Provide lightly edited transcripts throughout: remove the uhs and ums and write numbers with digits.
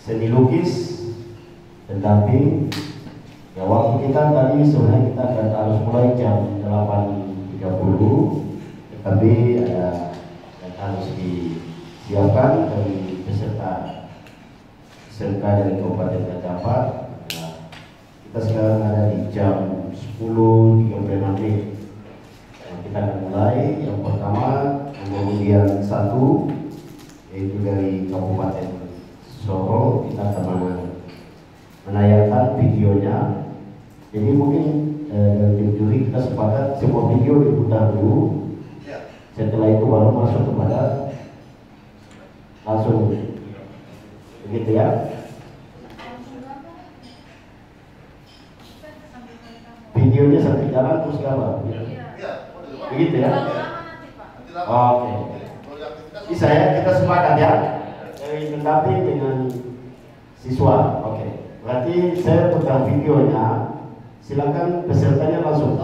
seni lukis, pendamping. Ya, waktu kita tadi sebenarnya kita akan harus mulai jam 8.30, tapi ada yang harus disiapkan dari peserta dari Kabupaten Kacampat. Nah, kita sekarang ada di jam 10.36. Nah, kita akan mulai. Yang pertama nomor undian 1, yaitu dari Kabupaten Sorong. Kita akan menayangkan videonya. Jadi mungkin dari juri kita sepakat semua video diputar dulu. Setelah itu baru masuk kepada langsung begitu ya. Videonya sampai jalan terus gambar. Begitu ya. Oke. Bisa ya, kita sepakat ya. Dari pendamping dengan siswa. Oke. Berarti saya putar videonya. Silakan pesertanya langsung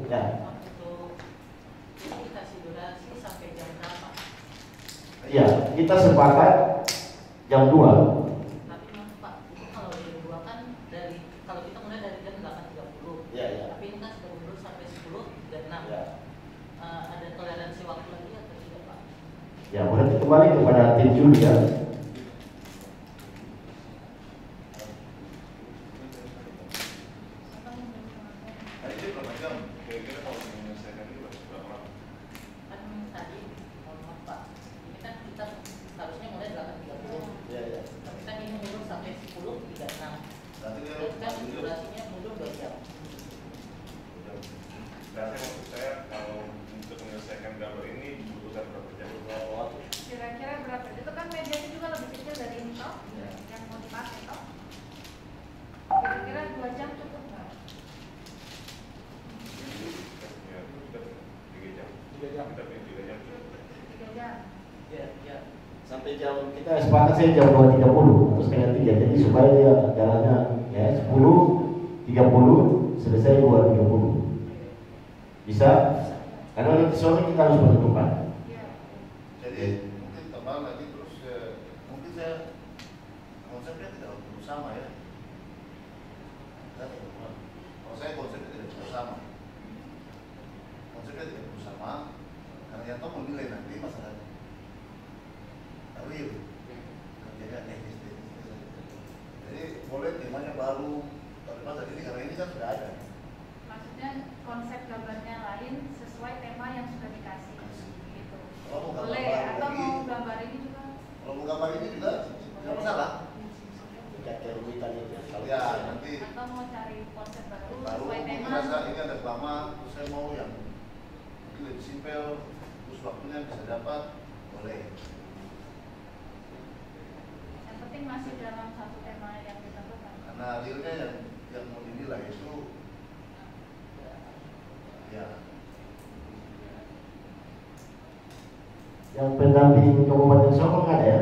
ya. Ya, kita sepakat jam 2. Tapi Pak, itu kalau jam 2 kan kalau kita mulai dari jam 8.30. Ya, ya. Tapi ini kan sudah mundur sampai 10.36. Ya. Ada toleransi waktu lagi atau tidak, Pak? Ya, berarti kembali kepada tim juri ya. Kira-kira berapa? Itu kan medianya juga lebih kecil dari ini toh, yang mau dipakai toh. Kira-kira 2 jam cukup nggak? 3 jam. Ya. Sampai jam kita sepakat saya jam 2.30 atau setengah 3. Jadi supaya dia jalannya ya 10.30 selesai 2.30. Bisa? Karena nanti sore kita harus penutupan. Jadi mungkin tambah lagi terus mungkin saya konsepnya tidak bersama ya. Kalau saya konsepnya tidak bersama, karena yang tahu menilai nanti masalah real, kerjanya teknis. Jadi boleh temanya baru, tapi masa ini karena ini kan sudah ada. Maksudnya konsep gambarnya lain sesuai tema yang sudah dikasih. Gitu. Boleh ya? Atau mau gambar ini juga? Kalau mau gambar ini juga tidak masalah. Ya nanti. Atau mau cari konsep baru Baru sesuai tema? merasa ini ada lama, terus saya mau yang mungkin lebih simpel, terus waktunya bisa dapat, boleh. Yang penting masih dalam satu tema yang ditentukan. Karena realnya yang mau dinilai itu ya. Yang pendamping Kabupaten Sorong ada ya?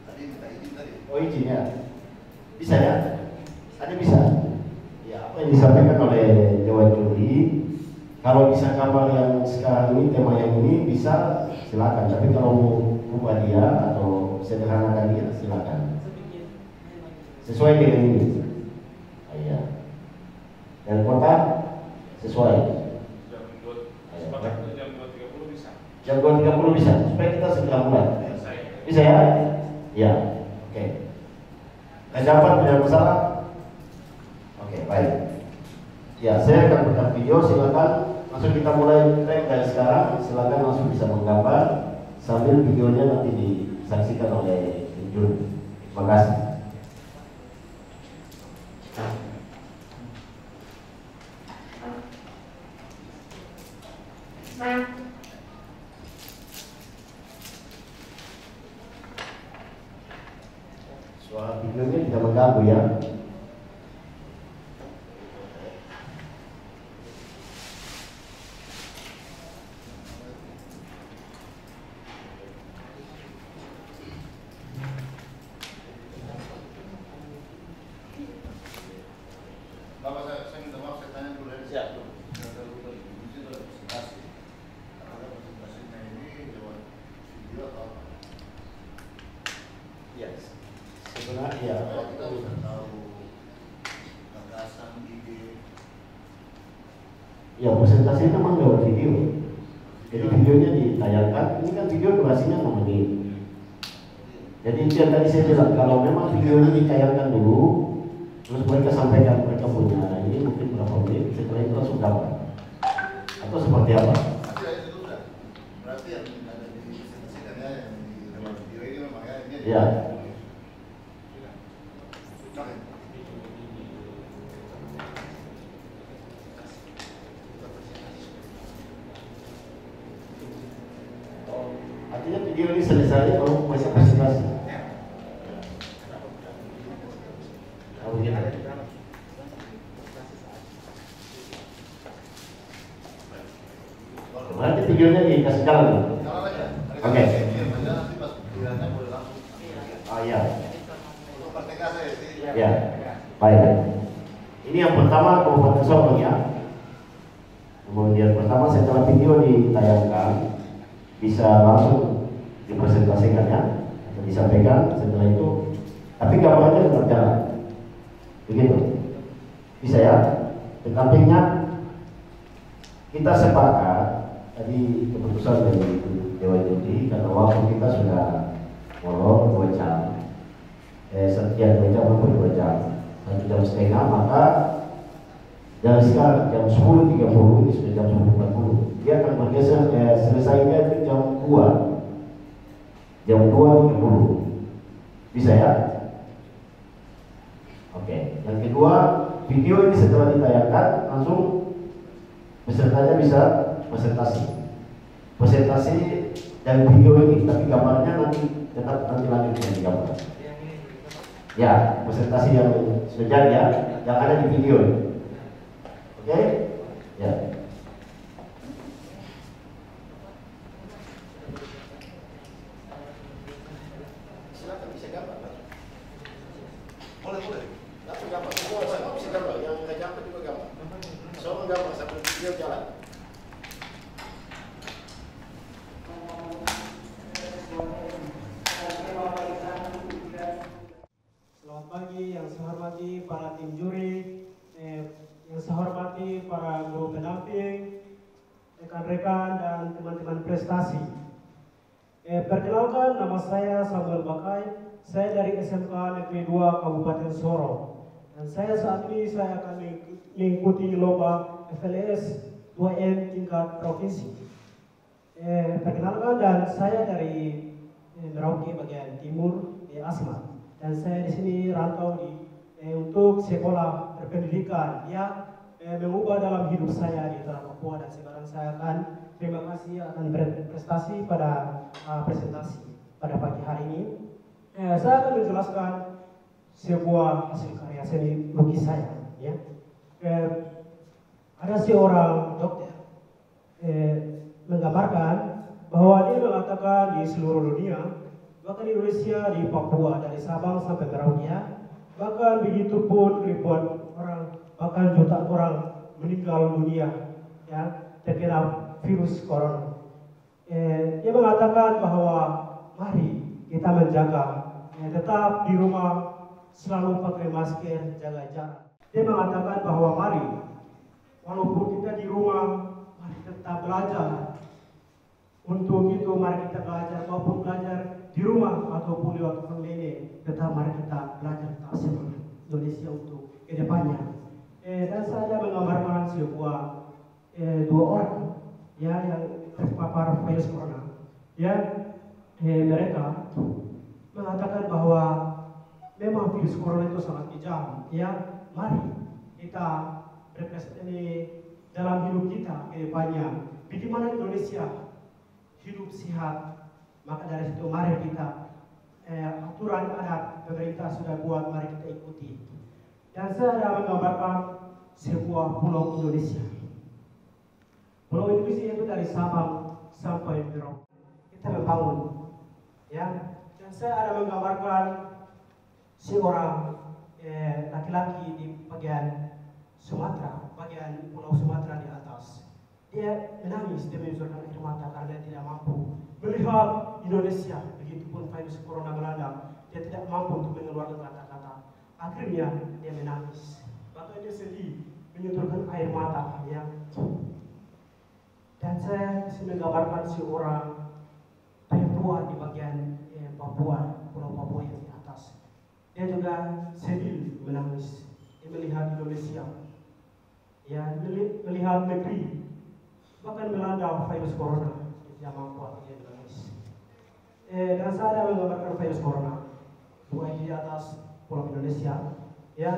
Tadi minta izin tadi. Oh, izin ya? Bisa ya? Ada bisa? Ya, apa yang disampaikan oleh Dewan Juri, kalau bisa gambar yang sekarang ini, tema yang ini bisa silakan. Tapi kalau mau ubah dia atau sederhanakan dia silakan. Sesuai dengan ini. Iya. Dan kota sesuai. Jam 2.30 bisa. Supaya kita segera mulai. Bisa ya? Ya. Oke. Dapat punya masalah? Oke, baik. Ya, saya akan putar video. Silakan langsung kita mulai dari sekarang. Silakan langsung bisa menggambar sambil videonya nanti disaksikan oleh juri. Terima kasih. Suara videonya tidak mengganggu ya. Bapak saya minta maaf, saya tanya dulu ya. Siap. Mesti ada presentasi. Apakah presentasinya ini lewat video atau apa? Iya. Kalau kita bisa tahu gagasan, ide. Ya presentasi memang lewat video. Jadi videonya ditayangkan. Ini kan video durasinya 6 menit. Jadi itu yang tadi saya bilang, kalau memang videonya ditayangkan dulu, terus mereka sampaikan mereka punya ini mungkin berapa menit, setelah itu langsung dapat. Atau seperti apa? Nanti itu sudah. Berarti yang ada di presentasikan ya, yang di lewat video ini memang ya. Iya. Artinya video ini selesai baru masih presentasi. Oh, begitu. Berarti videonya dikasih jalan. Oke. Oh iya. Ya, baik. Ini yang pertama Kabupaten Sorong ya. Kemudian pertama setelah video ditayangkan bisa langsung dipresentasikan ya, atau disampaikan setelah itu. Tapi gambarnya tetap jalan. Begitu. Bisa ya. Tetapinya kita sepakat tadi keputusan dari Dewan Juri karena waktu kita sudah molor 2 jam. Setiap 2 jam maupun 2 jam, 1 jam setengah, maka dari sekarang jam 10.30 ini sudah jam 10.40. Dia akan bergeser selesainya itu jam 2. Jam 2.30. Bisa ya? Oke. Yang kedua, video ini setelah ditayangkan langsung pesertanya bisa presentasi. Presentasi dan video ini, tapi gambarnya nanti tetap nanti lanjut dengan gambar. Ya, presentasi yang sudah jadi ya, yang ada di video. Oke? Ya. Silakan bisa gambar. Boleh. Langsung gambar. Semua bisa gambar. Yang nggak gambar juga gambar. Semua gambar sampai video jalan. Selamat pagi, yang saya hormati para tim juri, yang saya hormati para guru pendamping, rekan-rekan dan teman-teman prestasi. Perkenalkan, nama saya Samuel Bakai, saya dari SMK Negeri 2 Kabupaten Sorong. Dan saya saat ini saya akan mengikuti lomba FLS 2M tingkat provinsi. Perkenalkan, dan saya dari Merauke bagian timur di Asmat. Dan saya di sini rantau untuk sekolah berpendidikan yang mengubah dalam hidup saya di Tanah Papua, dan sekarang saya akan terima kasih akan berprestasi pada presentasi pada pagi hari ini. Saya akan menjelaskan sebuah hasil karya seni lukis saya. Ya. Ada seorang dokter menggambarkan bahwa dia mengatakan di seluruh dunia, bahkan di Indonesia, di Papua, dari Sabang sampai Merauke, bahkan begitu pun ribuan orang, bahkan jutaan orang meninggal dunia ya terkena virus corona. Dia mengatakan bahwa mari kita menjaga, tetap di rumah, selalu pakai masker, jaga jarak. Dia mengatakan bahwa mari, walaupun kita di rumah, mari tetap belajar. Untuk itu mari kita belajar, maupun belajar di rumah ataupun lewat online, tetap mari kita belajar, tetap semangat Indonesia untuk kedepannya. Dan saya menggambarkan sebuah 2 orang ya yang terpapar virus corona. Ya, mereka mengatakan bahwa memang virus corona itu sangat kejam. Ya, mari kita berprestasi dalam hidup kita kedepannya. Bagaimana Indonesia hidup sehat, maka dari situ mari kita aturan adat pemerintah sudah buat, mari kita ikuti. Dan saya ada menggambarkan sebuah pulau Indonesia. Pulau Indonesia itu dari Sabang sampai Merauke kita membangun, ya. Dan saya ada menggambarkan seorang laki-laki di bagian Sumatera, bagian Pulau Sumatera di atas. Dia menangis, dia menunjukkan air mata karena tidak mampu melihat Indonesia. Begitupun virus corona melanda, dia tidak mampu untuk mengeluarkan kata-kata. Akhirnya dia menangis. Bahkan dia sedih, menyuturkan air mata. Ya. Dan saya menggambarkan seorang perempuan di bagian Papua, Pulau Papua yang di atas. Dia juga sedih menangis. Dia melihat Indonesia, ya melihat negeri, bahkan melanda virus corona. Dia mampu dia menangis. Dan saya menggambarkan virus corona, bukan di atas Pulau Indonesia, ya,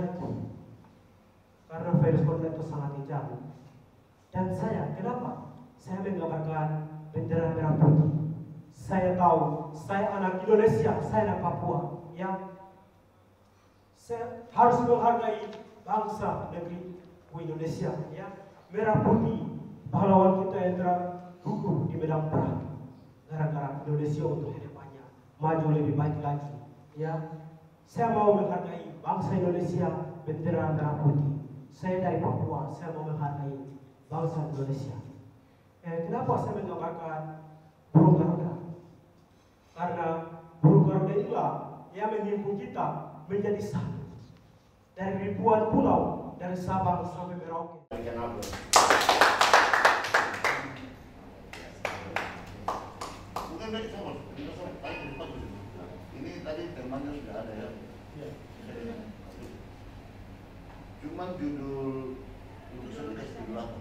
karena virus corona itu sangat kejam. Dan saya, kenapa? Saya menggambarkan bendera merah putih. Saya tahu, saya anak Indonesia, saya anak Papua, ya. Saya harus menghargai bangsa negeri Indonesia, ya. Merah putih, pahlawan kita yang telah gugur di medan perang. Gara-gara Indonesia untuk kedepannya maju lebih baik lagi, ya. Saya mau menghargai bangsa Indonesia, bendera merah putih. Saya dari Papua, saya mau menghargai bangsa Indonesia. Kenapa saya menggambarkan burung Garuda? Karena burung Garuda itulah yang menghimpun kita menjadi satu. Dari ribuan pulau, dari Sabang sampai Merauke. Bukan dari sama, ini tadi temanya sudah ada ya. Cuman judul saya kasih judul apa?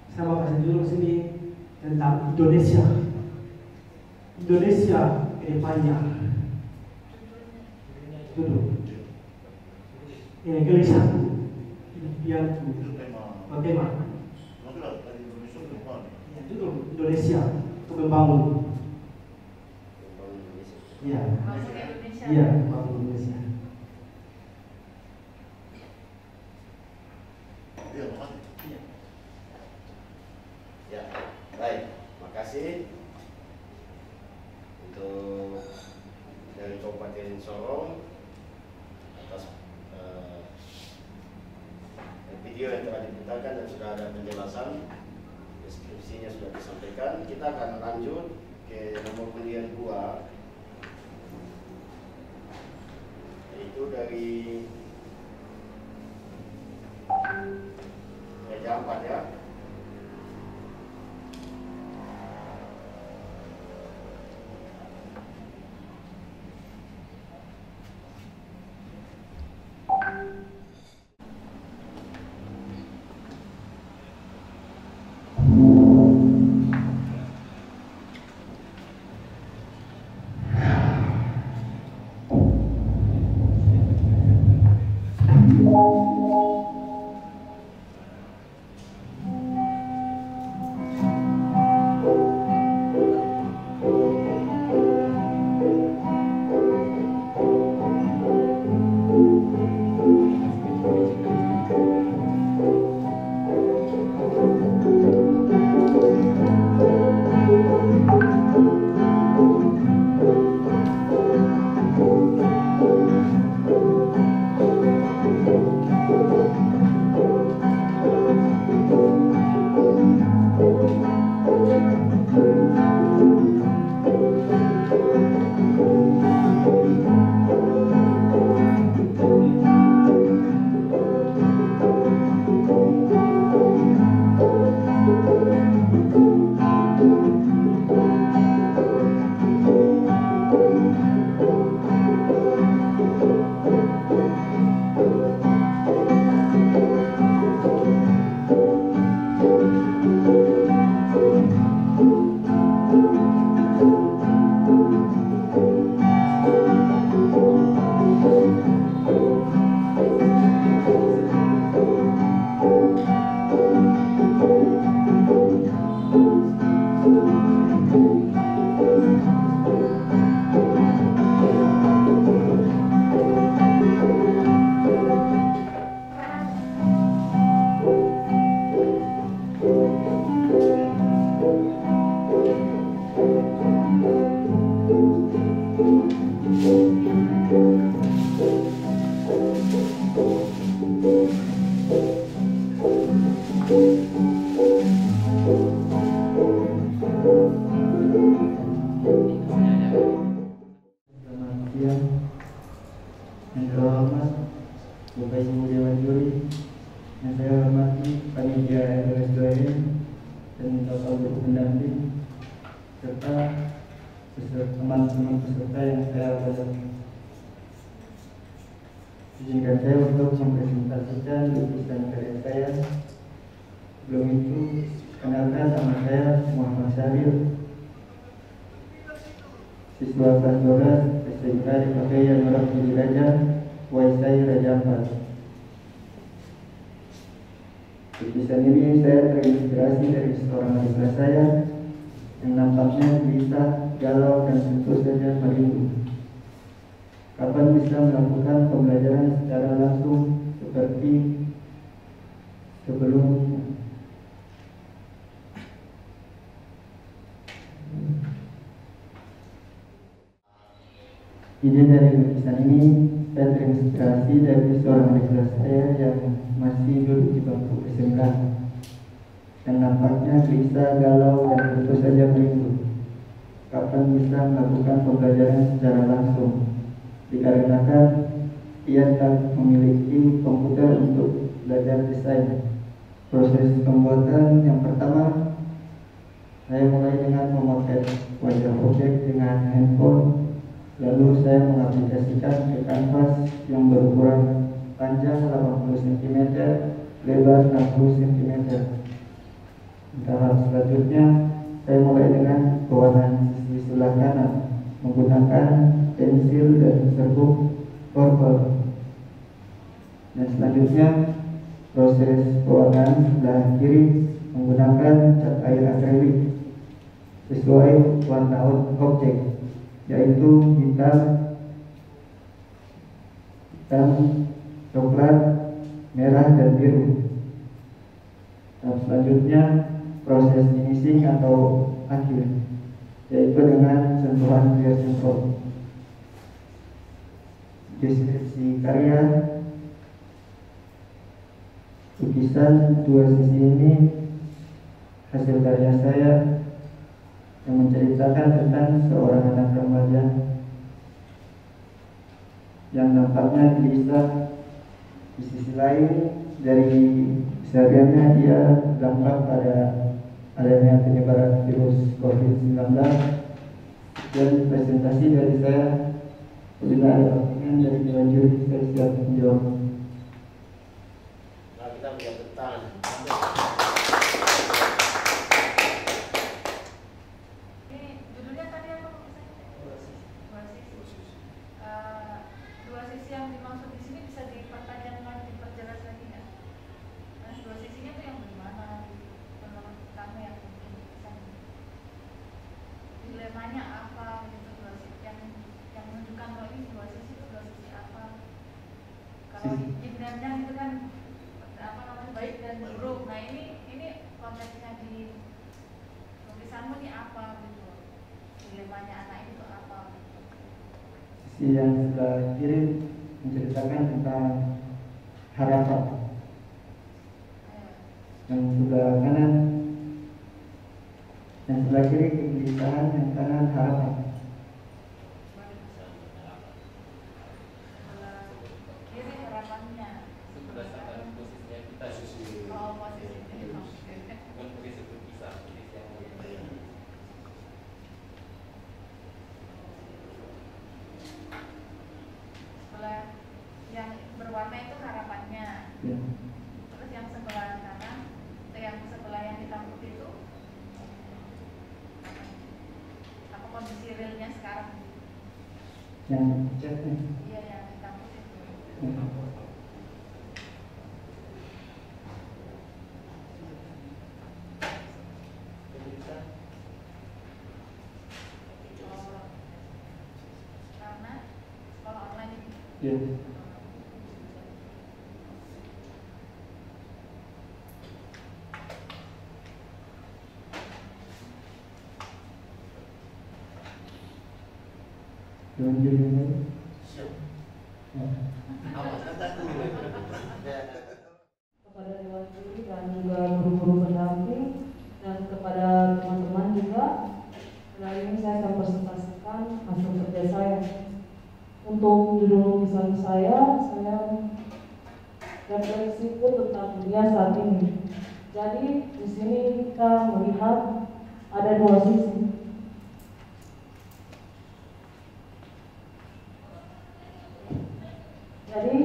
Saya mau kasih judul sini tentang Indonesia. Indonesia kedepannya. Judul. Gelisah. Yang tema. Maksudnya dari Indonesia ke depan. Judul Indonesia untuk membangun. Iya. Iya, membangun Indonesia. Iya, makasih. Iya. Ya, baik. Makasih untuk dari Kabupaten Sorong atas video yang telah diputarkan dan sudah ada penjelasan, deskripsinya sudah disampaikan. Kita akan lanjut ke nomor undian 2, yaitu dari meja 4 ya. dan Bapak Guru pendamping serta teman-teman peserta yang saya hormati. Izinkan saya untuk mempresentasikan lukisan karya saya. Sebelum itu, kenalkan nama saya Muhammad Syaril, siswa kelas 12 SMK di Papaya Nurul Raja, Waisai Raja Ampat. Lukisan ini saya terinspirasi dari seorang adik kelas saya yang nampaknya gelisah, galau, dan tentu saja merindu. Kapan bisa melakukan pembelajaran secara langsung seperti sebelumnya? Ide dari lukisan ini saya terinspirasi dari seorang adik kelas saya yang masih duduk di bangku SMK dan nampaknya gelisah, galau, dan tentu saja merindu. Kapan bisa melakukan pembelajaran secara langsung? Dikarenakan ia tak memiliki komputer untuk belajar desain. Proses pembuatan yang pertama, saya mulai dengan memotret wajah objek dengan handphone. Lalu saya mengaplikasikan ke kanvas yang berukuran panjang 80 cm, lebar 60 cm. Tahap selanjutnya, saya mulai dengan pewarnaan sisi sebelah kanan menggunakan pensil dan serbuk purple. Dan selanjutnya, proses pewarnaan sebelah kiri menggunakan cat air akrilik sesuai warna objek, yaitu hitam, coklat, merah, dan biru. Dan selanjutnya proses finishing atau akhir, yaitu dengan sentuhan clear control. Deskripsi karya lukisan dua sisi ini hasil karya saya yang menceritakan tentang seorang anak remaja yang nampaknya gelisah. Di sisi lain, dari kesehariannya dia dampak pada adanya penyebaran virus COVID-19. Dan presentasi dari saya, bila ada pertanyaan dari dewan juri, saya siap menjawab. Nah, kita punya tentang dua sisi yang dimaksud di sini bisa dipertajam lagi, diperjelas lagi nggak? Nah, dua sisinya tuh yang bagaimana menurut kamu yang dilemanya apa gitu, dua sisi yang menunjukkan bahwa ini dua sisi itu dua sisi apa? Kalau yin-nya itu kan apa namanya, baik dan buruk. Nah ini konteksnya di tulisanmu ini apa gitu? Dilemanya anak itu apa? Sisi yang sebelah kiri menceritakan tentang harapan, yang sebelah kanan, yang sebelah kiri kegelisahan, yang kanan harapan. Sebelah kiri harapannya. Berdasarkan posisinya kita Oh, posisinya. bukan posisi berpisah, posisi yang lain. Sebelah yang berwarna itu harapannya. Ya. Terus yang sebelah kanan, yang sebelah yang hitam putih itu apa kondisi realnya sekarang? Yang catnya. Iya, yang hitam putih itu. Ya. Oh, karena sekolah online itu. Ya. Dewan juri ini. Siap. Ya. Awas kata dulu. Kepada dewan juri dan juga guru-guru pendamping dan kepada teman-teman juga, kali ini saya akan presentasikan hasil kerja saya. Untuk judul lukisan saya refleksiku tentang dunia saat ini. Jadi di sini kita melihat ada dua sisi. Jadi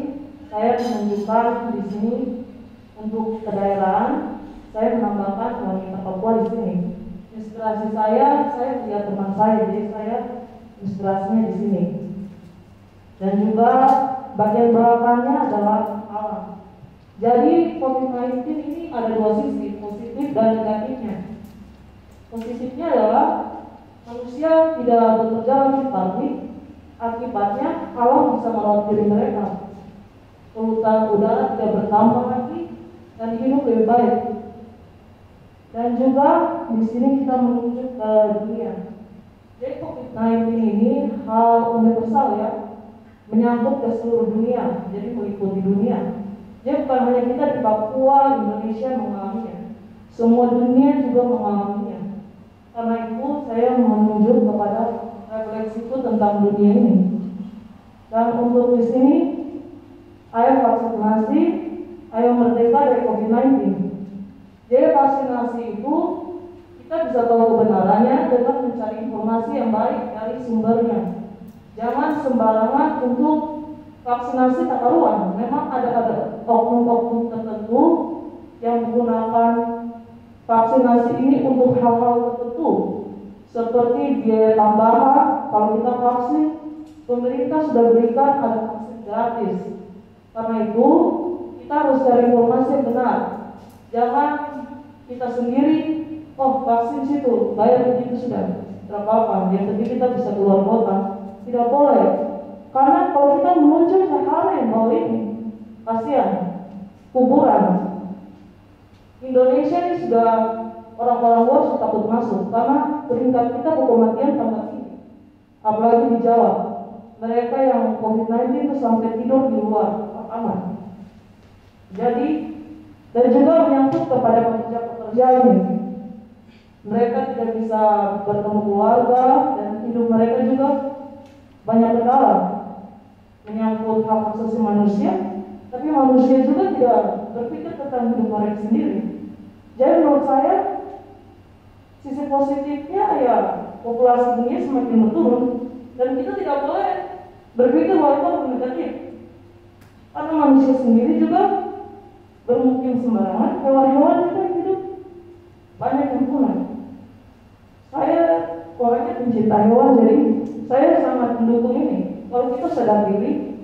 saya menunjukkan di sini untuk kedaerahan, saya menambahkan wanita Papua di sini. Inspirasi saya lihat teman saya, jadi saya inspirasinya di sini. Dan juga bagian belakangnya adalah alam. Jadi COVID-19 ini ada dua sisi, positif dan negatifnya. Positifnya adalah manusia tidak bekerja lebih pabrik, akibatnya alam bisa merawat diri mereka. Polutan udara tidak bertambah lagi dan hidup lebih baik. Dan juga di sini kita menuju ke dunia. Jadi COVID-19 ini hal universal ya, menyangkut ke seluruh dunia, jadi meliputi dunia. Jadi bukan hanya kita di Papua, Indonesia mengalaminya, semua dunia juga mengalaminya. Karena itu saya menunjuk kepada refleksiku tentang dunia ini. Dan untuk di sini, ayo vaksinasi, ayo merdeka dari COVID-19. Jadi vaksinasi itu kita bisa tahu kebenarannya dengan mencari informasi yang baik dari sumbernya. Jangan sembarangan untuk vaksinasi tak karuan. Memang ada oknum-oknum tertentu yang menggunakan vaksinasi ini untuk hal-hal tertentu, seperti biaya tambahan. Kalau kita vaksin, pemerintah sudah berikan ada vaksin gratis. Karena itu kita harus cari informasi yang benar. Jangan kita sendiri, oh vaksin situ bayar begitu sudah, tidak apa-apa. Yang penting kita bisa keluar kota. Tidak boleh. Karena kalau kita menuju ke hal yang bawah ini, kasihan, kuburan. Indonesia ini sudah orang-orang luar sudah takut masuk karena peringkat kita kematian tambah tinggi. Apalagi di Jawa, mereka yang COVID-19 itu sampai tidur di luar aman. Jadi dan juga menyangkut kepada pekerja-pekerja ini, mereka tidak bisa bertemu keluarga dan hidup mereka juga banyak kendala. Menyangkut hak asasi manusia, tapi manusia juga tidak berpikir tentang hidup mereka sendiri. Jadi menurut saya sisi positifnya ya populasi dunia semakin menurun dan kita tidak boleh berpikir bahwa itu negatif. Karena manusia sendiri juga bermukim sembarangan, hewan-hewan juga hidup banyak yang punah. Saya orangnya pencinta hewan, jadi saya sangat mendukung ini. Kalau kita sadar diri,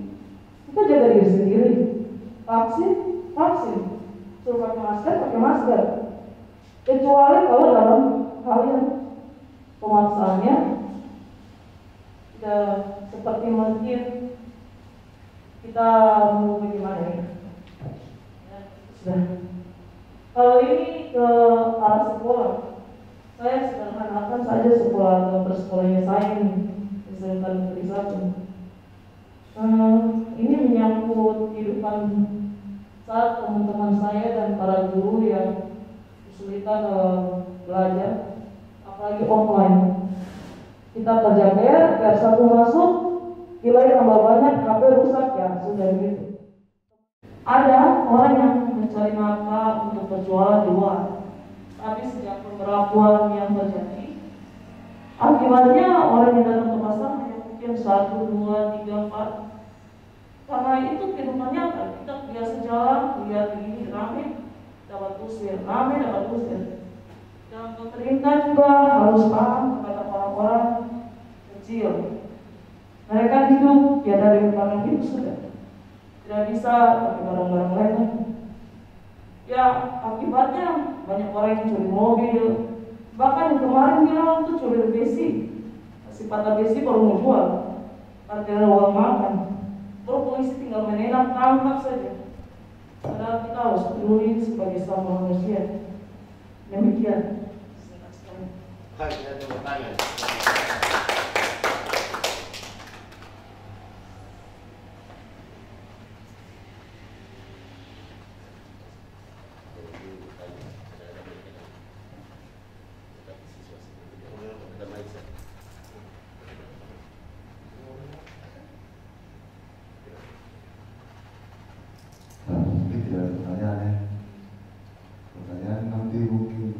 kita jaga diri sendiri. Vaksin, suruh pakai masker. Kecuali kalau dalam hal yang pemaksaannya tidak seperti mungkin kita mau bagaimana ya. Sudah. Kalau ini ke arah sekolah, saya sederhanakan saja sekolah bersekolahnya saya ini, SMK Negeri 1. Ini menyangkut kehidupan saat teman-teman saya dan para guru yang kesulitan belajar, apalagi online. Kita kerja PR1 masuk, nilai tambah banyak, HP rusak ya, sudah gitu. Ada orang yang mencari nafkah untuk berjualan di luar, tapi sejak pemberlakuan yang terjadi, akibatnya orang yang datang ke pasar hanya mungkin 1, 2, 3, 4. Karena itu kehidupan nyata, kita biasa jalan, lihat begini rame, dapat usir, rame dapat usir. Dan pemerintah juga harus paham kepada orang-orang kecil. Mereka hidup ya dari barang itu sudah. Tidak bisa pakai barang-barang lain. Ya akibatnya banyak orang yang curi mobil. Bahkan yang kemarin bilang itu curi besi. Si patah besi baru mau jual. Parkir uang makan. Baru polisi tinggal menenang, tangkap saja. Padahal kita harus peduli sebagai sesama manusia. Demikian. Hai, kita tepuk tangan. Pertanyaan nanti mungkin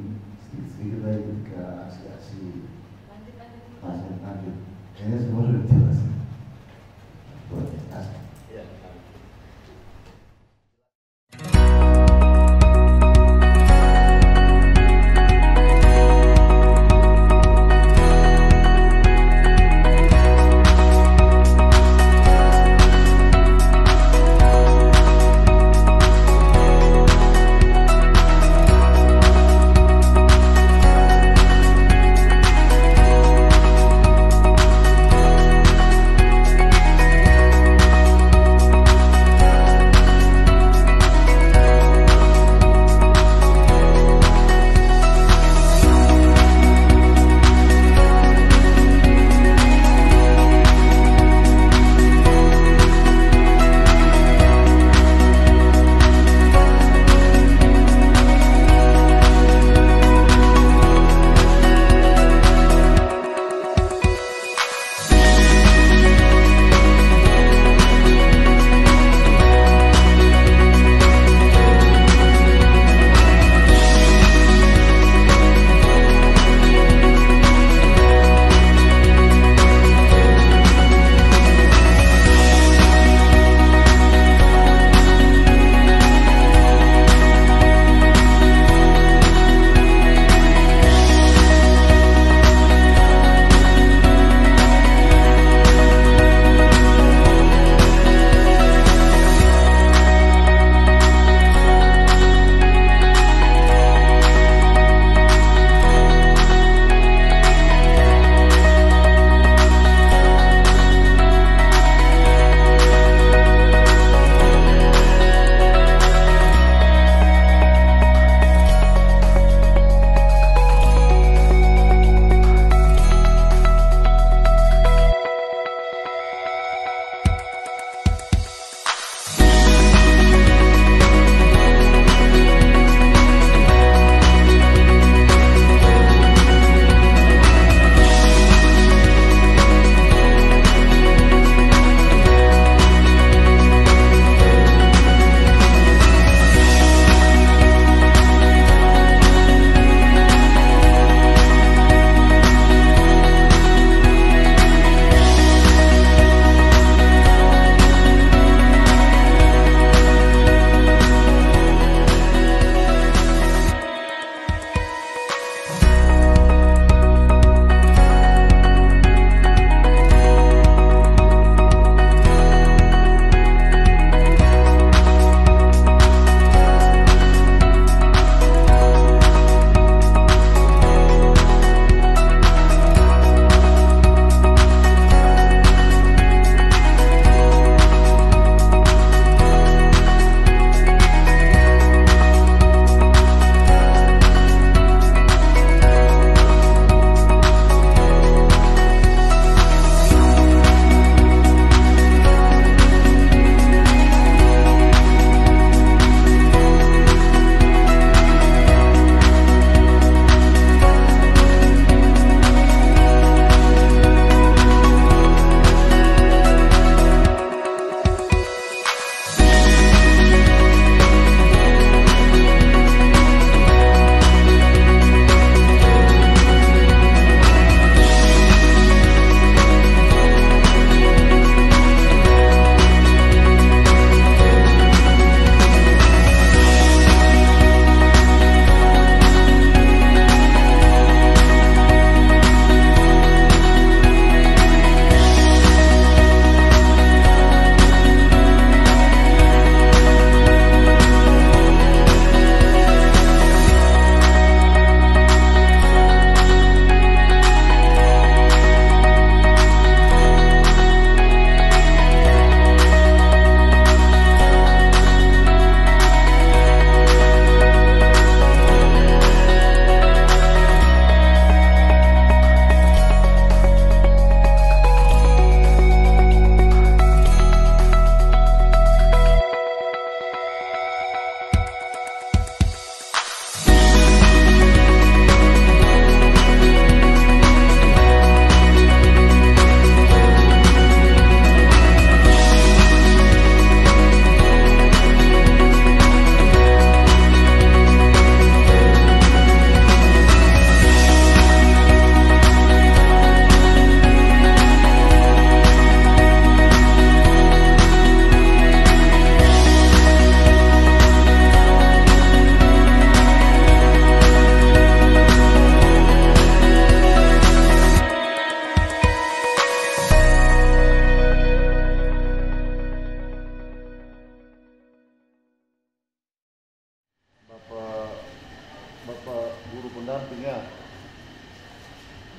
semuanya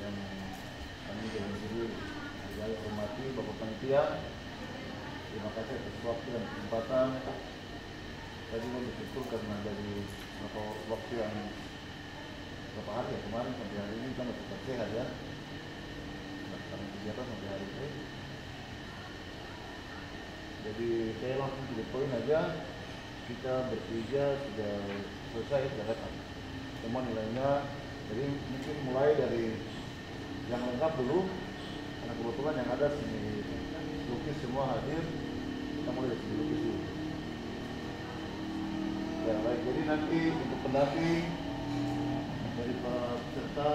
yang kami dengan diri saya hormati Bapak Panitia. Terima kasih atas waktu dan kesempatan. Saya juga bersyukur karena dari beberapa waktu yang beberapa hari ya kemarin sampai hari ini kita masih tetap sehat ya. Melaksanakan kegiatan sampai hari ini. Jadi saya langsung to the point aja. Kita bertiga sudah selesai sudah datang. Semua nilainya. Jadi mungkin mulai dari yang lengkap dulu. Karena kebetulan yang ada sini lukis semua hadir. Kita mulai dari sini lukis dulu. Ya baik. Jadi nanti untuk pendamping dari peserta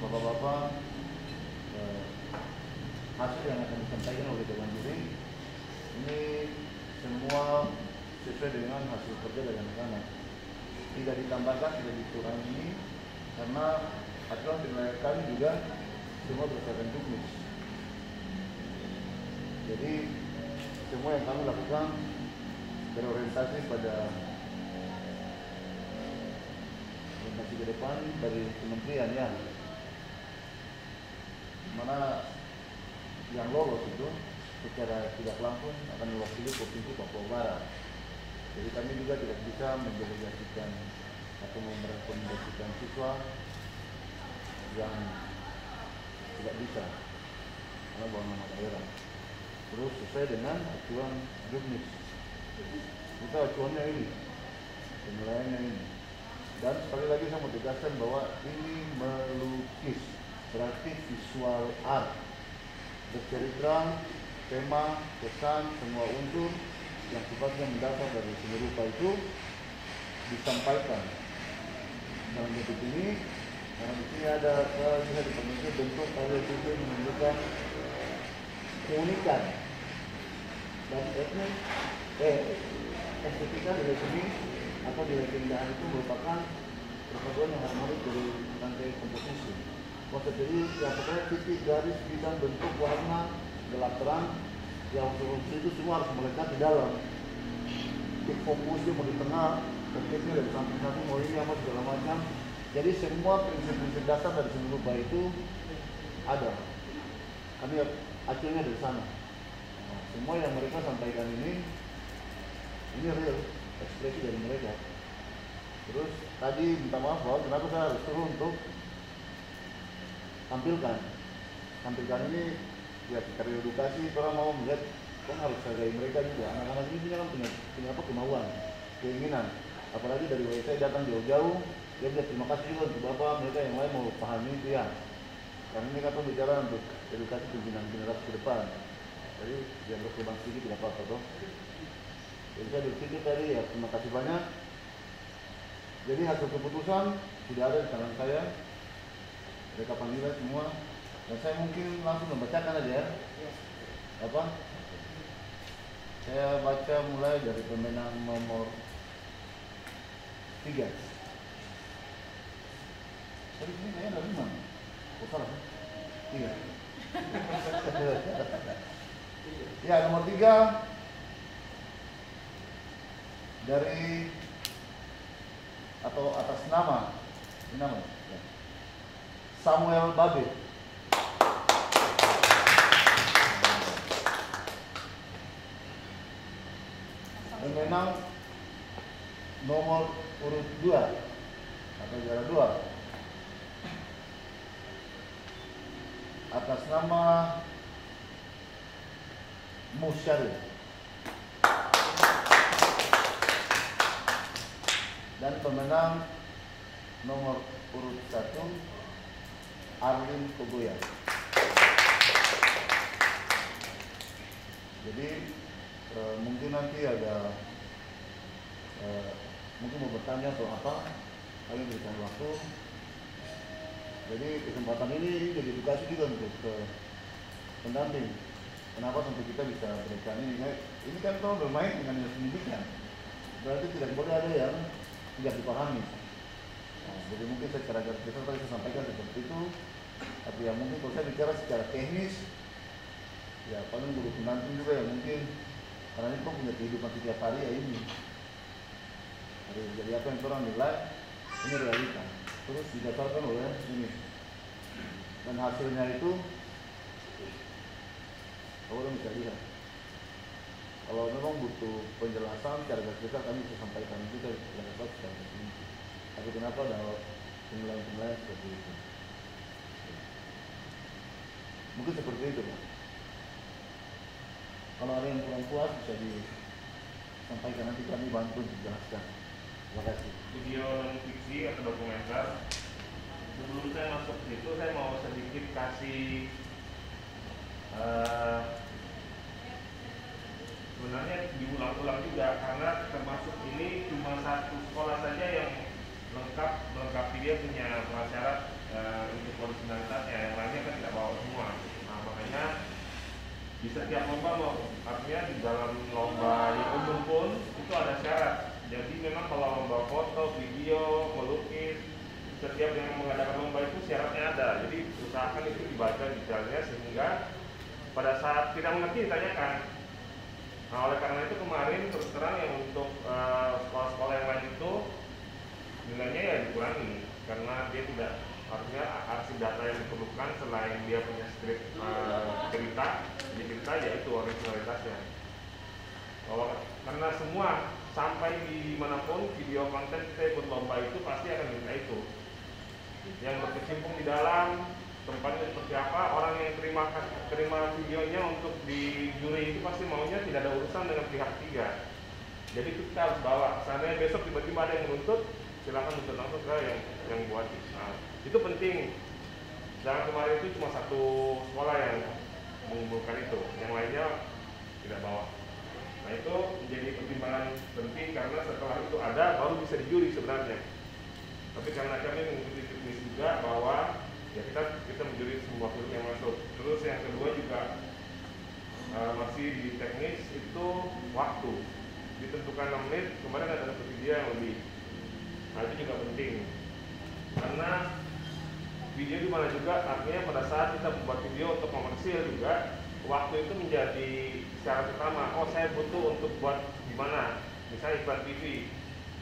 bapak-bapak hasil yang akan disampaikan oleh Dewan Juri ini semua sesuai dengan hasil kerja dari anak-anak. Tidak ditambahkan, tidak dikurangi karena aturan penilaian kami juga semua berdasarkan juknis. Jadi semua yang kami lakukan berorientasi pada orientasi ke depan dari kementerian ya, mana yang lolos itu secara tidak langsung akan mewakili Provinsi Papua Barat. Jadi kami juga tidak bisa mendelegasikan atau merekomendasikan siswa yang tidak bisa karena bawa nama daerah. Terus sesuai dengan acuan juknis. Kita acuannya ini, penilaiannya ini. Dan sekali lagi saya mau tegaskan bahwa ini melukis, berarti visual art, bercerita, tema, pesan, semua unsur yang sifatnya mendasar dari seni rupa itu disampaikan dalam bentuk ini. Karena di sini ada bisa dipenuhi bentuk karya itu menunjukkan keunikan dan estetika dari seni atau dari keindahan itu merupakan persatuan yang harmonis dari rangkai komposisi. Maksud jadi ya pokoknya titik, garis, bidang, bentuk, warna, gelap terang, yang unsur itu semua harus melekat di dalam. Titik fokusnya mau di tengah, fokusnya dari samping-samping, mau ini apa segala macam. Jadi semua prinsip-prinsip dasar dari seni rupa itu ada. Kami acuannya dari sana. Nah, semua yang mereka sampaikan ini real ekspresi dari mereka. Terus tadi minta maaf bahwa kenapa saya harus turun untuk tampilkan ini ya secara edukasi. Orang mau melihat kan harus hargai mereka juga. Anak-anak ini kan punya apa kemauan, keinginan. Apalagi dari WSI datang jauh-jauh, dia bilang terima kasih juga untuk bapak, mereka yang lain mau pahami itu ya. Karena ini kan bicara untuk edukasi pimpinan generasi ke depan. Jadi biar berkembang sedikit tidak apa-apa toh. Jadi saya berpikir tadi ya terima kasih banyak. Jadi hasil keputusan sudah ada di tangan saya. Mereka panggilan semua. Dan saya mungkin langsung membacakan aja ya. Apa? Saya baca mulai dari pemenang nomor 3. Tadi ini kayaknya ada 5. Oh salah, 3. Ya nomor 3 dari atau atas nama ini nama ya. Samuel Babe. Pemenang nomor urut 2 atau juara 2 atas nama Musyari. Dan pemenang nomor urut 1 Arlin Kogoya. Jadi mungkin nanti ada mungkin mau bertanya atau apa, kalian berikan waktu. Jadi kesempatan ini jadi edukasi juga untuk pendamping. Kenapa sampai kita bisa berikan ini? Ini kan kalau bermain dengan pendidikan, berarti tidak boleh ada yang tidak dipahami. Nah, jadi mungkin secara garis besar tadi saya sampaikan seperti itu. Tapi yang mungkin kalau saya bicara secara teknis, ya paling guru pendamping juga ya mungkin karena ini kok punya kehidupan setiap hari ya ini. Jadi apa yang orang nilai, ini realita. terus didasarkan oleh ini, dan hasilnya itu orang bisa lihat. Kalau memang butuh penjelasan secara garis besar kami bisa sampaikan juga secara secara terperinci. Tapi kenapa ada penilaian-penilaian seperti itu? Mungkin seperti itu, Pak. Kalau ada yang kurang puas bisa disampaikan, nanti kami bantu untuk jelaskan. Terima kasih. Video non fiksi atau dokumenter. Sebelum saya masuk ke situ, saya mau sedikit kasih sebenarnya diulang-ulang juga, karena termasuk ini cuma satu sekolah saja yang melengkapi, dia punya prasyarat untuk originalitasnya, yang lainnya kan tidak bawa semua. Nah, makanya di setiap lomba, artinya di dalam lomba yang umum pun itu ada syarat. Jadi memang kalau lomba foto, video, melukis, setiap yang mengadakan lomba itu syaratnya ada. Jadi usahakan itu dibaca detailnya sehingga pada saat tidak mengerti ditanyakan. Nah, oleh karena itu kemarin terus terang yang untuk sekolah-sekolah yang lain itu nilainya ya dikurangi, karena dia tidak, artinya arsip data yang diperlukan selain dia punya skrip cerita yaitu originalitasnya. Karena semua sampai di manapun video konten kita ikut lomba itu pasti akan minta itu. Yang berkecimpung di dalam tempatnya seperti apa, orang yang terima videonya untuk di juri itu pasti maunya tidak ada urusan dengan pihak ketiga. Jadi kita harus bawa. Seandainya besok tiba-tiba ada yang menuntut, silakan tuntut langsung ke yang buat. Nah, itu penting. Jangan kemarin itu cuma satu sekolah yang mengumpulkan itu, yang lainnya tidak bawa. Nah, itu menjadi pertimbangan penting karena setelah itu ada baru bisa dijuri sebenarnya. Tapi karena kami mengikuti teknis juga bahwa ya kita menjuri semua film yang masuk. Terus yang kedua juga masih di teknis itu waktu ditentukan 6 menit, kemarin ada satu video yang lebih. Nah, itu juga penting karena video di mana juga artinya pada saat kita membuat video untuk komersil juga waktu itu menjadi syarat utama. Oh, saya butuh untuk buat gimana, misalnya iklan TV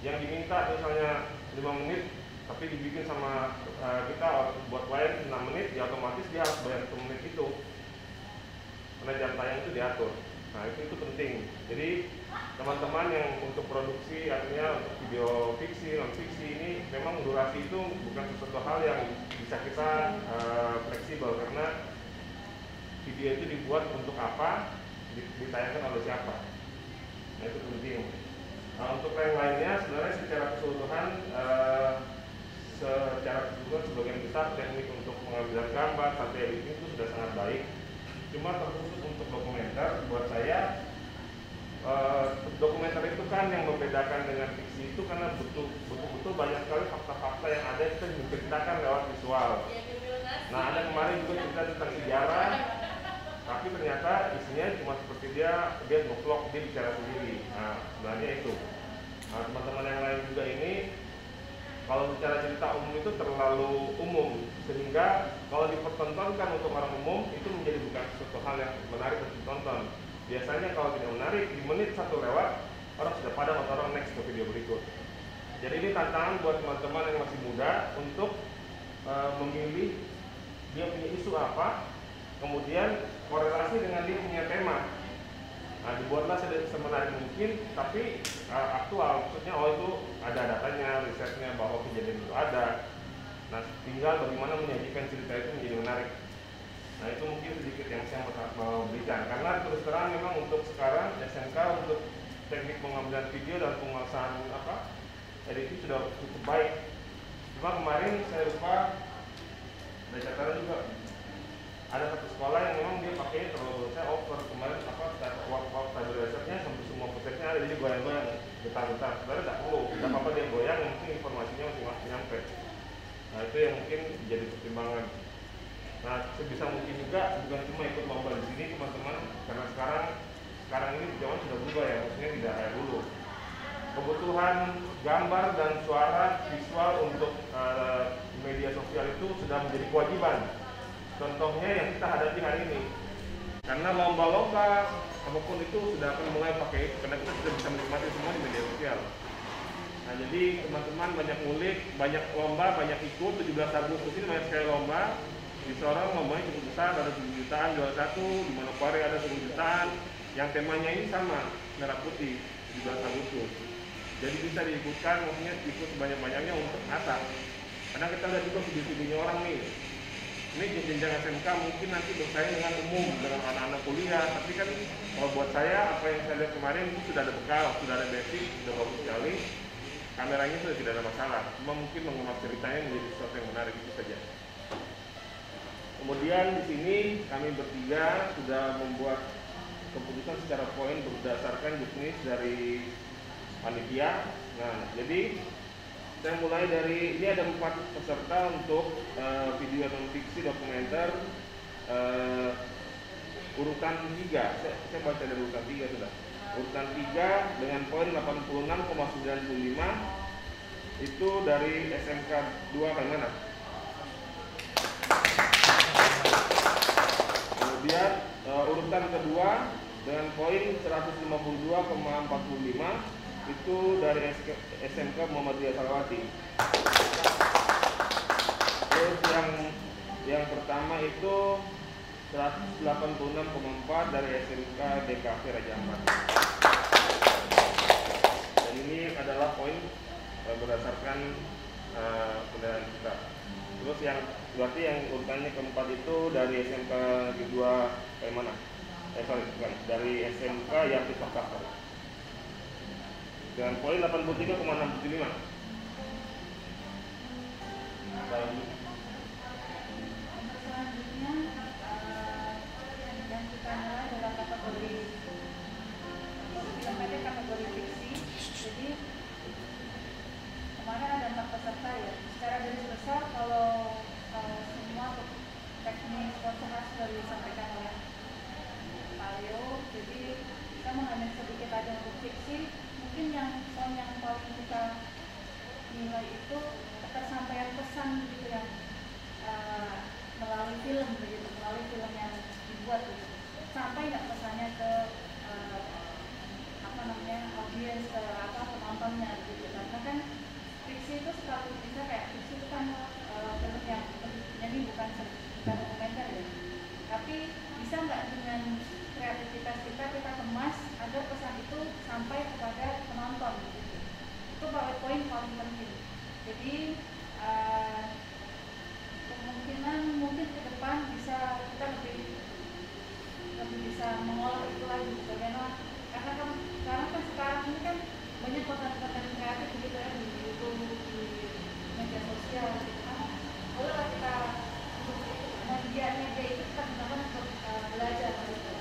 yang diminta misalnya 5 menit tapi dibikin sama kita buat wayang 6 menit, ya otomatis dia harus bayar 1 menit itu karena jam tayang itu diatur. Nah, itu penting. Jadi teman-teman yang untuk produksi artinya untuk video fiksi, non fiksi ini memang durasi itu bukan sesuatu hal yang bisa kita fleksibel karena video itu dibuat untuk apa, ditayangkan oleh siapa. Nah, itu penting. Nah, untuk yang lainnya sebenarnya secara keseluruhan sebagian besar teknik untuk pengambilan gambar sampai editing itu sudah sangat baik. Cuma terkhusus untuk dokumenter, buat saya dokumenter itu kan yang membedakan dengan fiksi itu karena betul-betul banyak sekali fakta-fakta yang ada yang kita diceritakan lewat visual. Nah, ada kemarin juga cerita tentang sejarah, tapi ternyata isinya cuma seperti dia nge-vlog, dia bicara sendiri. Nah, sebenarnya itu. Nah, teman-teman yang lain juga ini kalau bicara cerita umum itu terlalu umum sehingga kalau dipertontonkan untuk orang umum itu menjadi bukan sesuatu hal yang menarik untuk ditonton. Biasanya kalau tidak menarik di menit 1 lewat orang sudah pada orang next ke video berikut. Jadi ini tantangan buat teman-teman yang masih muda untuk memilih dia punya isu apa, kemudian korelasi dengan dia punya tema. Nah, dibuatlah semenarik mungkin, tapi aktual, maksudnya itu ada datanya, risetnya bahwa kejadian itu ada. Nah, tinggal bagaimana menyajikan cerita itu menjadi menarik. Nah, itu mungkin sedikit yang saya mau berikan. Karena terus terang memang untuk sekarang SMK untuk teknik pengambilan video dan penguasaan editing sudah cukup baik. Cuma kemarin saya lupa ada catatan juga. Ada satu sekolah yang memang dia pakai terlalu saya over kemarin stabilizernya sampai semua prosesnya ada, jadi goyang-goyang getar-getar. Sebenarnya tidak perlu, tidak apa-apa dia goyang, yang penting informasinya masih nyampe. Nah, itu yang mungkin jadi pertimbangan. Nah, sebisa mungkin juga bukan cuma ikut lomba di sini teman-teman, karena sekarang ini zaman sudah berubah ya, maksudnya tidak kayak dulu. Kebutuhan gambar dan suara visual untuk media sosial itu sudah menjadi kewajiban. Contohnya yang kita hadapi hari ini, karena lomba-lomba apapun itu sudah akan mulai pakai, karena kita sudah bisa menikmati semua di media sosial. Nah, Nah, jadi teman-teman banyak ngulik, banyak lomba, banyak ikut. 17 Agustus ini banyak sekali lomba. Di Sorong lombanya cukup besar, ada 7 jutaan juara 1, di Manokwari ada 10 jutaan. Yang temanya ini sama, merah putih, 17 Agustus. Jadi bisa diikutkan, maksudnya ikut sebanyak-banyaknya untuk atas. Karena kita lihat juga video-videonya orang nih. Ini jenjang SMK mungkin nanti bersaing dengan umum, dengan anak-anak kuliah. Tapi kan kalau buat saya, apa yang saya lihat kemarin itu sudah ada bekal, sudah ada basic, sudah bagus sekali. Kameranya sudah tidak ada masalah. Cuma mungkin mengungkap ceritanya menjadi sesuatu yang menarik, itu saja. Kemudian di sini kami bertiga sudah membuat keputusan secara poin berdasarkan juknis dari panitia. Nah, jadi saya mulai dari, ini ada 4 peserta untuk video non fiksi dokumenter urutan 3. Saya baca dari urutan 3 sudah. Urutan 3 dengan poin 86,95 itu dari SMK 2 Kalimantan. Kemudian urutan kedua dengan poin 152,45 itu dari SMK Muhammadiyah Salawati. Terus yang pertama itu 186,4 dari SMK DKV Raja Ampat. Dan ini adalah poin berdasarkan penilaian kita. Terus yang berarti yang urutannya keempat itu dari SMK Negeri 2 mana? Bukan, dari SMK Yapi Makassar. Dengan poin 83,65. Selanjutnya yang kita nilai adalah kategori film pendek kategori fiksi. Jadi kemarin ada 4 peserta ya. Secara garis besar kalau semua teknik konsentrasi sudah disampaikan oleh Pak Leo, jadi kita mengambil sedikit aja untuk fiksi. Mungkin yang poin yang paling kita nilai itu ketersampaian pesan gitu yang melalui film begitu, melalui film yang dibuat gitu. Sampai nggak pesannya ke audiens, ke penontonnya gitu. Karena kan fiksi itu sekali bisa kayak fiksi itu kan film yang jadi bukan dokumenter ya. Tapi bisa nggak dengan kreativitas kita kemas agar pesan itu sampai kepada penonton gitu. Itu poin paling penting. Jadi kemungkinan mungkin ke depan bisa kita lebih bisa mengolah itu lagi bagaimana, karena kan sekarang ini kan banyak konten-konten kreatif gitu ya di YouTube, di media sosial gitu kan. Bolehlah kita media itu kita gunakan untuk belajar gitu.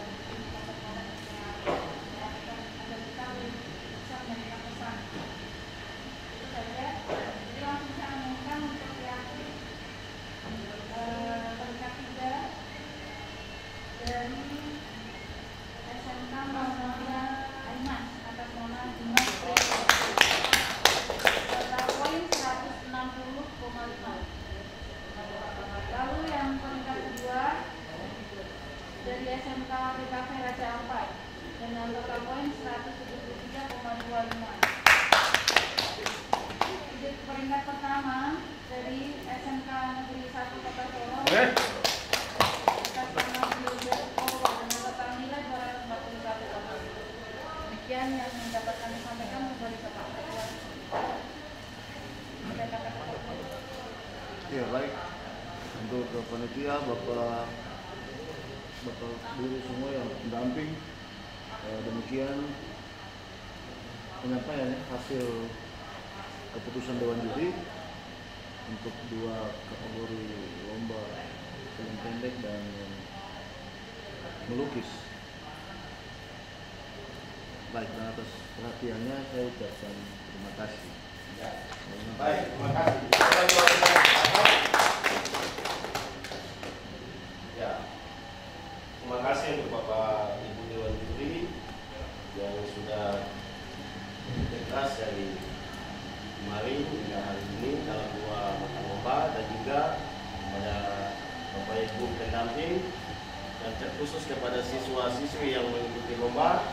Ya baik, untuk panitia Bapak guru semua yang mendamping, demikian penyampaian hasil keputusan Dewan Juri untuk 2 kategori lomba film pendek dan melukis. Baik, dan atas perhatiannya saya ucapkan terima kasih. Baik, terima kasih. Ya, terima kasih untuk Bapak Ibu Dewan Juri yang sudah ikhlas dari kemarin hingga hari ini dalam 2 lomba, dan juga kepada Bapak Ibu pendamping dan terkhusus kepada siswa-siswi yang mengikuti lomba.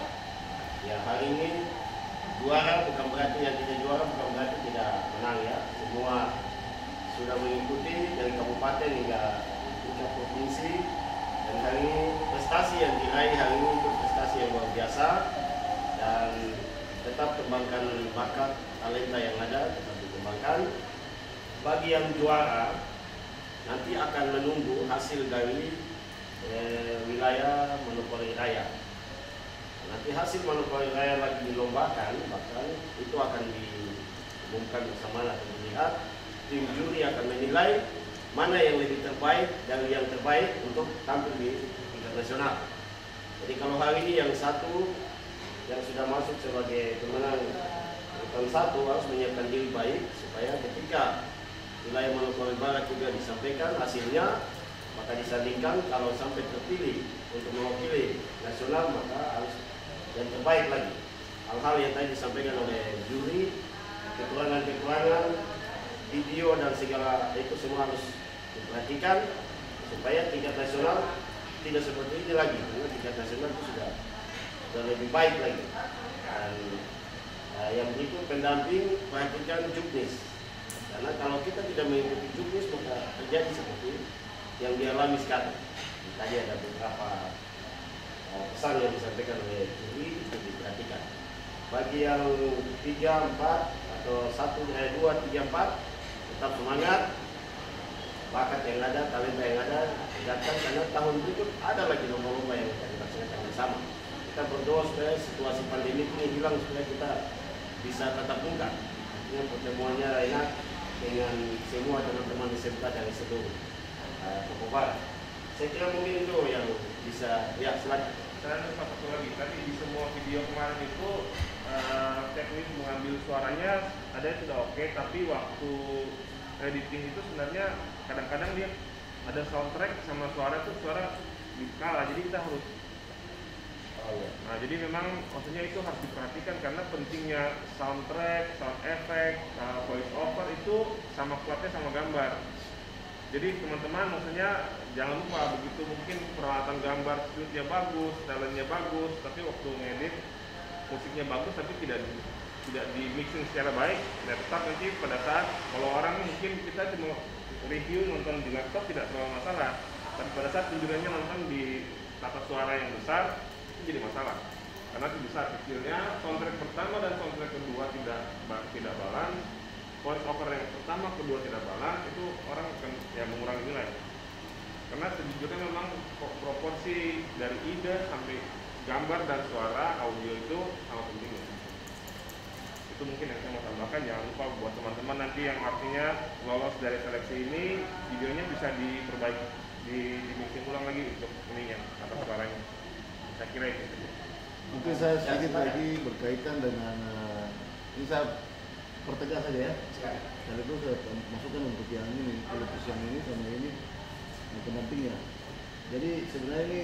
Ya, hari ini juara bukan berarti yang tidak juara bukan berarti tidak menang ya. Semua sudah mengikuti dari kabupaten hingga tingkat provinsi, dan hari ini prestasi yang diraih hari ini itu prestasi yang luar biasa, dan tetap kembangkan bakat talenta yang ada, tetap dikembangkan. Bagi yang juara nanti akan menunggu hasil dari wilayah Manokwari Raya. Nanti hasil Manokwari Raya lagi dilombakan, bahkan itu akan diumumkan bersama dan dilihat. Tim juri akan menilai mana yang lebih terbaik dari yang terbaik untuk tampil di tingkat nasional. Jadi kalau hari ini yang satu yang sudah masuk sebagai pemenang urutan 1 harus menyiapkan diri baik supaya ketika wilayah Manokwari Barat juga disampaikan hasilnya, maka disandingkan kalau sampai terpilih untuk mewakili nasional maka harus yang terbaik lagi. Hal-hal yang tadi disampaikan oleh juri, kekurangan-kekurangan, video dan segala itu semua harus diperhatikan supaya tingkat nasional tidak seperti ini lagi, karena tingkat nasional itu sudah lebih baik lagi. Dan yang berikut pendamping, perhatikan juknis, karena kalau kita tidak mengikuti juknis maka terjadi seperti yang dialami sekarang. Tadi ada beberapa pesan yang disampaikan oleh juri, itu diperhatikan. Bagi yang 3, 4 atau 1, 2, 3, 4 tetap semangat, bakat yang ada, talenta yang ada tingkatkan, karena tahun berikut ada lagi lomba-lomba yang akan dilaksanakan yang sama. Kita berdoa supaya situasi pandemi ini hilang, supaya kita bisa tatap muka. Artinya pertemuannya enak dengan semua teman-teman SMK dari seluruh Papua Barat. Saya kira mungkin itu yang bisa, ya silakan. Saya ada satu lagi, tadi di semua video kemarin itu teknik mengambil suaranya ada yang sudah oke, tapi waktu editing itu sebenarnya kadang-kadang dia ada soundtrack sama suara itu suara kalah, jadi kita harus nah jadi memang maksudnya itu harus diperhatikan, karena pentingnya soundtrack, sound effect, voice over itu sama kuatnya sama gambar. Jadi teman-teman maksudnya jangan lupa, begitu mungkin peralatan gambar shootnya bagus, talentnya bagus, tapi waktu ngedit musiknya bagus tapi tidak di mixing secara baik, tetap nanti pada saat kalau orang mungkin kita cuma review nonton di laptop tidak terlalu masalah, tapi pada saat kunjungannya nonton di tata suara yang besar itu jadi masalah, karena itu besar kecilnya soundtrack pertama dan soundtrack kedua tidak balance, voice over yang pertama kedua tidak balance, itu orang akan ya mengurangi nilai, karena sejujurnya memang proporsi dari ide sampai gambar dan suara audio itu sangat penting. Itu mungkin yang saya mau tambahkan. Jangan lupa buat teman-teman nanti yang artinya lolos dari seleksi ini, videonya bisa diperbaiki, dimixing ulang lagi untuk ininya atau suaranya. Saya kira itu. Mungkin saya sedikit lagi berkaitan dengan ini, saya pertegas saja ya. Dan itu saya masukkan untuk yang ini, pelukis yang ini sama ini pendampingnya. Jadi sebenarnya ini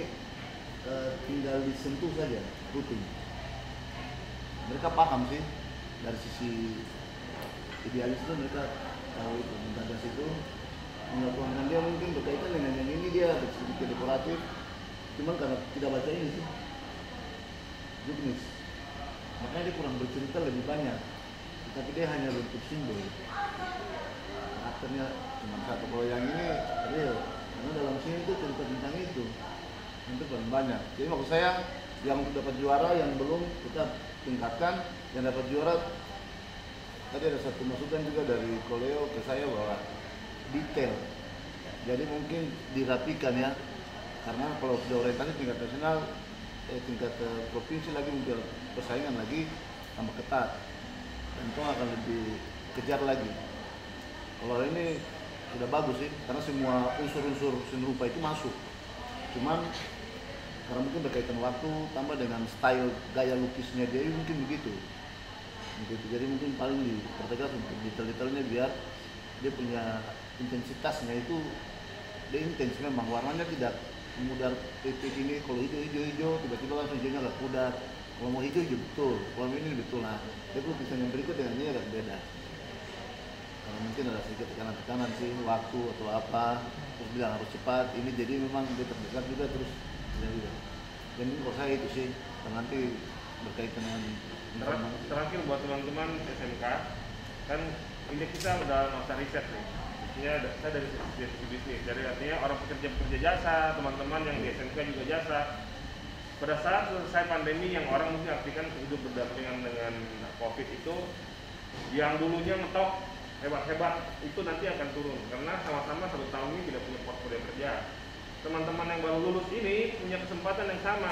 tinggal disentuh saja rutin. Mereka paham sih dari sisi idealis itu, mereka tahu itu menggagas itu, melakukan dia mungkin berkaitan dengan yang ini dia sedikit dekoratif, cuman karena tidak baca ini sih juknis, makanya dia kurang bercerita lebih banyak, tapi dia hanya bentuk simbol, karakternya cuma satu. Kalau yang ini real, karena dalam sini itu cerita tentang itu paling banyak. Jadi maksud saya yang dapat juara, yang belum kita tingkatkan, yang dapat juara tadi ada satu masukan juga dari Koleo ke saya bahwa detail, jadi mungkin dirapikan ya, karena kalau sudah orientasi tingkat nasional, tingkat provinsi lagi mungkin persaingan lagi tambah ketat dan itu akan lebih kejar lagi. Kalau ini sudah bagus sih, karena semua unsur-unsur seni rupa itu masuk, cuman karena mungkin berkaitan waktu tambah dengan style gaya lukisnya dia mungkin begitu. Jadi mungkin paling dipertegas untuk detail-detailnya biar dia punya intensitasnya itu, dia intens memang, warnanya tidak memudar titik ini, kalau hijau tiba-tiba langsung hijaunya agak pudar, kalau mau hijau betul, kalau ini betul. Nah dia lukisan yang berikut dengan ini agak beda, karena mungkin ada sedikit tekanan sih waktu atau apa, terus bilang harus cepat ini, jadi memang dia terdekat juga terus. Dan ini kalau saya itu sih, karena nanti berkaitan dengan Terakhir buat teman-teman SMK, kan ini kita udah masa riset nih. Artinya saya dari sisi bisnis, jadi artinya orang pekerja jasa, teman-teman yang di SMK juga jasa. Pada saat selesai pandemi yang orang mesti artikan hidup berdampingan dengan COVID itu, yang dulunya ngetok hebat-hebat itu nanti akan turun karena sama-sama 1 tahun ini tidak punya portfolio kerja. Teman-teman yang baru lulus ini punya kesempatan yang sama.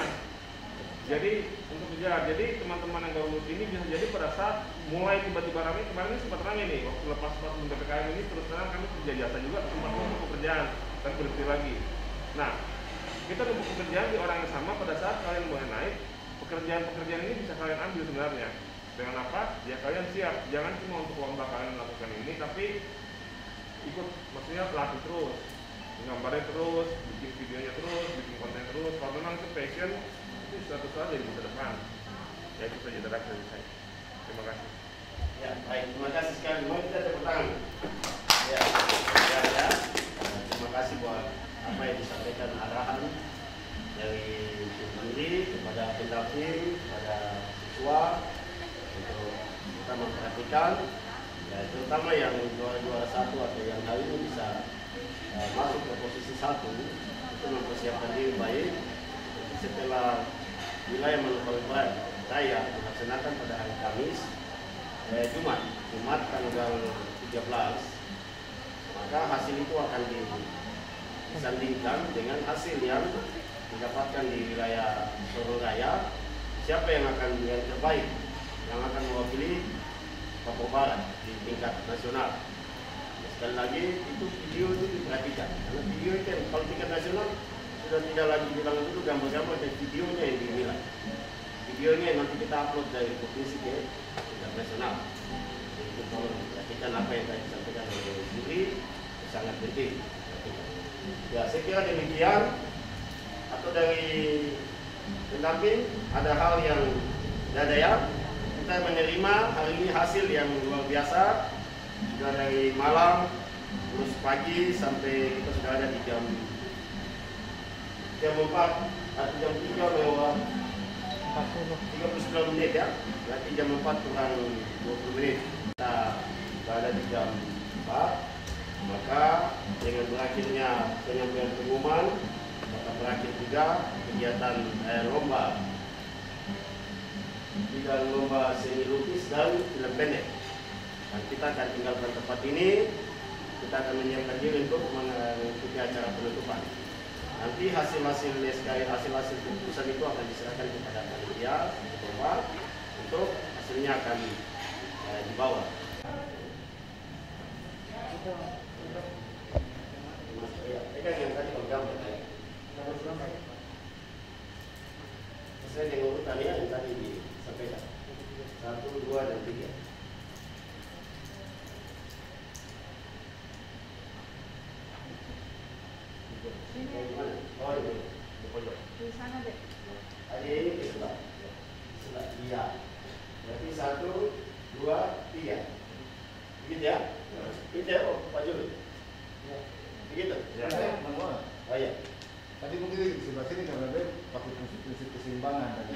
Jadi untuk kerja, jadi teman-teman yang baru lulus ini bisa jadi pada saat mulai tiba-tiba ramai, kemarin ini sempat ramai nih waktu lepas PPKM ini, terus terang kami kerja jasa juga sempat untuk pekerjaan dan berhenti lagi. Nah, kita numpuk pekerjaan di orang yang sama pada saat kalian mulai naik, pekerjaan ini bisa kalian ambil sebenarnya. Dengan apa? Ya kalian siap, jangan cuma untuk lomba kalian melakukan ini, tapi ikut, maksudnya latih terus, gambarnya terus, bikin videonya terus, bikin konten terus. Kalau memang itu passion, itu suatu saat jadi masa depan. Ya itu saja dari saya. Terima kasih. Ya, baik, terima kasih sekali. Mari kita tepuk tangan. Ya. Terima kasih buat apa yang disampaikan arahan dari Menteri kepada pendamping, kepada siswa untuk kita memperhatikan, ya, terutama yang juara 1 atau yang hari ini bisa masuk ke posisi 1 itu mempersiapkan diri baik. Setelah wilayah Maluku Barat Raya dilaksanakan pada hari Kamis, Jumat tanggal 13, maka hasil itu akan disandingkan dengan hasil yang didapatkan di wilayah Solo Raya. Siapa yang terbaik yang akan mewakili Papua Barat di tingkat nasional. Sekali lagi itu video itu diperhatikan karena video itu kalau tingkat nasional sudah tidak lagi bilang dulu gambar-gambar, dan videonya yang dinilai. Videonya yang nanti kita upload dari provinsi ke tingkat nasional. Jadi itu kalau diperhatikan apa yang tadi disampaikan oleh juri sangat penting. Ya, saya kira demikian. Atau dari pendamping ada hal yang ada ya. Kita menerima hari ini hasil yang luar biasa. Sudah dari malam terus pagi sampai kita sudah ada di jam 4 atau jam 3 lewat 39 menit ya. Berarti jam 4 kurang 20 menit kita sudah ada di jam 4. Maka dengan berakhirnya penyampaian pengumuman, maka berakhir juga kegiatan lomba bidang lomba seni lukis dan film pendek. Dan kita akan tinggalkan tempat ini, kita akan menyiapkan diri untuk mengikuti acara penutupan. Nanti hasil-hasil SKI, hasil-hasil keputusan itu akan diserahkan kepada panitia lomba untuk hasilnya akan dibawa. Pegang yang tadi gambar. Saya dengan urutannya yang tadi disampaikan 1, 2, dan 3. Oh ini, di sana deh. Tadi ini ke sebelah. Sebelah iya. Berarti 1, 2, 3. Begitu ya? Begitu ya, Pak Juli? Begitu? Ya. Oh iya. Tadi mungkin di sebelah sini karena dia pakai prinsip keseimbangan tadi.